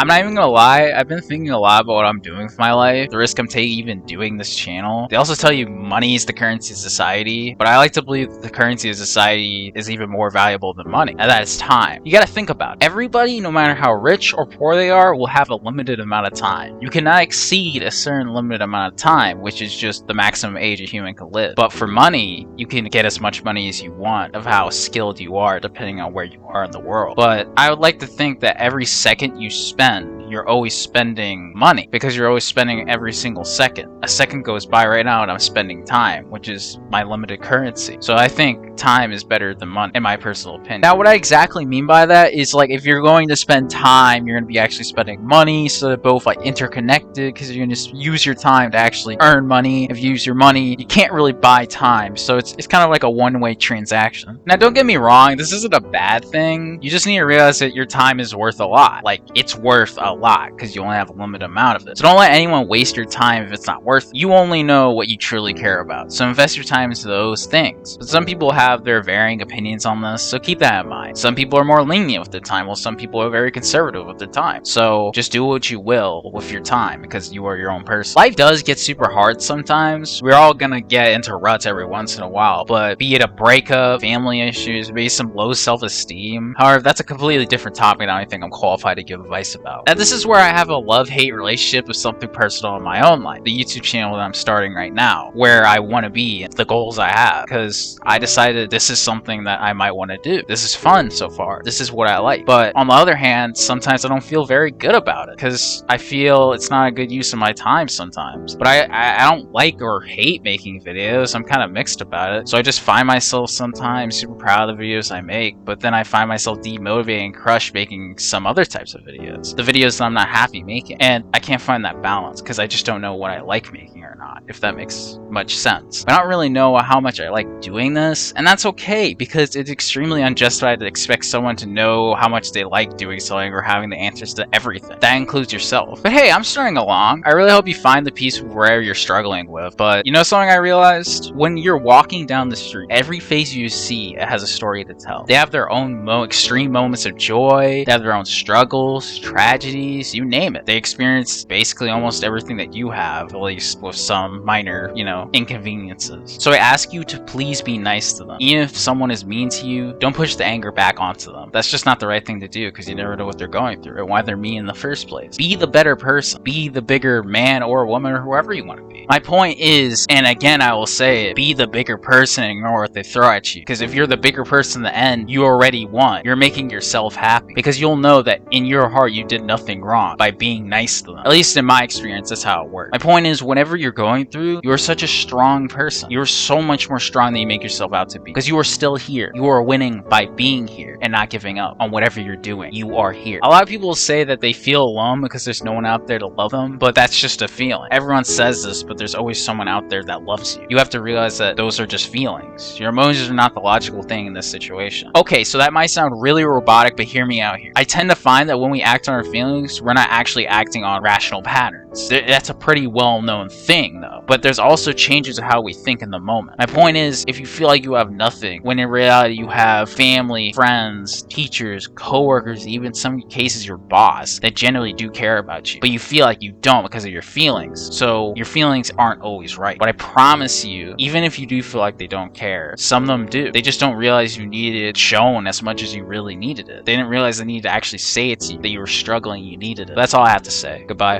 I'm not even gonna lie, I've been thinking a lot about what I'm doing with my life, the risk I'm taking even doing this channel. They also tell you money is the currency of society, but I like to believe that the currency of society is even more valuable than money, and that is time. You gotta think about it. Everybody, no matter how rich or poor they are, will have a limited amount of time. You cannot exceed a certain limited amount of time, which is just the maximum age a human can live. But for money, you can get as much money as you want of how skilled you are depending on where you are in the world. But I would like to think that every second you spend, you're always spending money because you're always spending every single second. A second goes by right now and I'm spending time, which is my limited currency. So I think time is better than money, in my personal opinion. Now, what I exactly mean by that is, like, if you're going to spend time, you're going to be actually spending money, so they're both like interconnected because you're going to use your time to actually earn money. If you use your money, you can't really buy time, so it's kind of like a one-way transaction. Now, don't get me wrong, this isn't a bad thing. You just need to realize that your time is worth a lot. Like, it's worth a lot because you only have a limited amount of it. So don't let anyone waste your time if it's not worth it. You only know what you truly care about, so invest your time into those things. But some people have their varying opinions on this, so keep that in mind. Some people are more lenient with their time, while some people are very conservative with their time. So just do what you will with your time because you are your own person. Life does get super hard sometimes. We're all gonna get into ruts every once in a while, but be it a breakup, family issues, maybe some low self-esteem. However, that's a completely different topic and I don't think I'm qualified to give advice about. And this is where I have a love-hate relationship with something personal in my own life. The YouTube channel that I'm starting right now, where I want to be, the goals I have, because I decided this is something that I might want to do. This is fun so far. This is what I like. But on the other hand, sometimes I don't feel very good about it because I feel it's not a good use of my time sometimes. But I don't like or hate making videos. I'm kind of mixed about it. So I just find myself sometimes super proud of the videos I make, but then I find myself demotivated and crushed making some other types of videos. The videos that I'm not happy making. And I can't find that balance because I just don't know what I like making or not, if that makes much sense. I don't really know how much I like doing this, and that's okay because it's extremely unjustified to expect someone to know how much they like doing something or having the answers to everything. That includes yourself. But hey, I'm starting along. I really hope you find the peace with wherever you're struggling with. But you know something I realized? When you're walking down the street, every face you see has a story to tell. They have their own extreme moments of joy. They have their own struggles, tragedies, you name it. They experience basically almost everything that you have, at least with some minor, inconveniences. So I ask you to please be nice to them. Even if someone is mean to you, don't push the anger back onto them. That's just not the right thing to do because you never know what they're going through and why they're mean in the first place. Be the better person. Be the bigger man or woman or whoever you want to be. My point is, and again I will say it, be the bigger person and ignore what they throw at you. Because if you're the bigger person in the end, you already won. You're making yourself happy. Because you'll know that in your heart you did nothing wrong by being nice to them. At least in my experience, that's how it works. My point is, whatever you're going through, you're such a strong person. You're so much more strong than you make yourself out to be. Because you are still here. You are winning by being here and not giving up on whatever you're doing. You are here. A lot of people say that they feel alone because there's no one out there to love them, but that's just a feeling. Everyone says this, but there's always someone out there that loves you. You have to realize that those are just feelings. Your emotions are not the logical thing in this situation. Okay, so that might sound really robotic, but hear me out here. I tend to find that when we act on our feelings, we're not actually acting on rational patterns. That's a pretty well-known thing, though. But there's also changes of how we think in the moment. My point is, if you feel like you have nothing, when in reality you have family, friends, teachers, coworkers, even some cases your boss, that generally do care about you, but you feel like you don't because of your feelings. So your feelings aren't always right. But I promise you, even if you do feel like they don't care, some of them do. They just don't realize you needed it shown as much as you really needed it. They didn't realize they needed to actually say it to you, that you were struggling, you needed it. That's all I have to say. Goodbye.